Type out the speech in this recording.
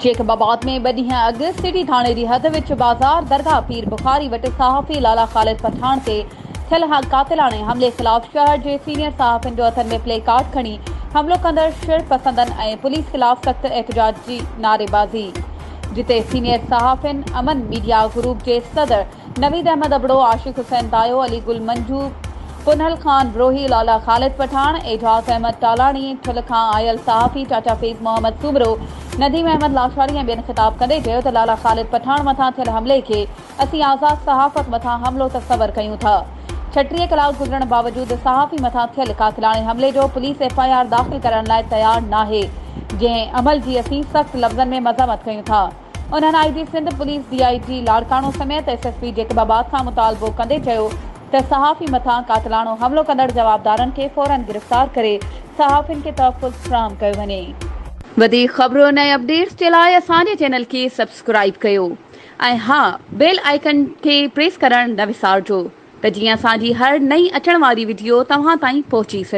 जेकबाबाद में ॿ ॾींहं अॻु सिटी थाणे जी हद विच बाज़ार दरगाह पीर बुखारी वटि सहाफ़ी लाला ख़ालिद पठान ते थियल कातिलाणे हमले ख़िलाफ़ शहर जे सीनियर सहाफ़ियुनि जो हथनि में प्ले कार्ड खणी हमलो कंदड़ शिर पसंदनि ऐं पुलिस ख़िलाफ़ सख़्त एहतजाज जी नारेबाज़ी, जिते सीनियर सहाफ़ियुनि अमन मीडिया ग्रुप जे सदर नवीद अहमद अबड़ो, आशिक हुसैन तायो, अली गुल मंजू, पुनहल खान ब्रोही, लाला ख़ालिद पठान, एजाज़ अहमद टालाणी, ठुल खां आयल सहाफ़ी चाचा फैज़ मोहम्मद सूमरो, नदीम अहमद लाशारी ऐं ॿियनि ख़िताब कंदे चयो त लाला ख़ालिद पठान मथां थियल हमले खे असीं आज़ाद सहाफ़त मथां हमलो तस्वर कयूं था। 36 कलाक गुज़रण बावजूदि सहाफ़ी मथां थियल कातिलाणे हमले जो पुलिस FIR दाख़िल करण लाइ तयार नाहे, जंहिं अमल जी असीं सख़्त लफ़्ज़नि में मज़म्मत कयूं था। उन्हनि IG Sindh police DIG Larkana समेत SSP जेकबाबाद खां मुतालबो कंदे चयो त सहाफ़ी मथां कातिलाणो हमलो कंदड़ जवाबदारनि खे फौरन गिरफ़्तार करे सहाफ़ियुनि खे तहफ़्फ़ुज़ फ़राहम कयो वञे। वधीक ख़बरुनि ऐं अपडेट्स जे लाइ असांजे चैनल खे सब्सक्राइब कयो ऐं हा, बेल आइकन खे प्रेस करणु न विसारिजो त जीअं असांजी हर नई अचण वारी वीडियो तव्हां ताईं पहुची सघे।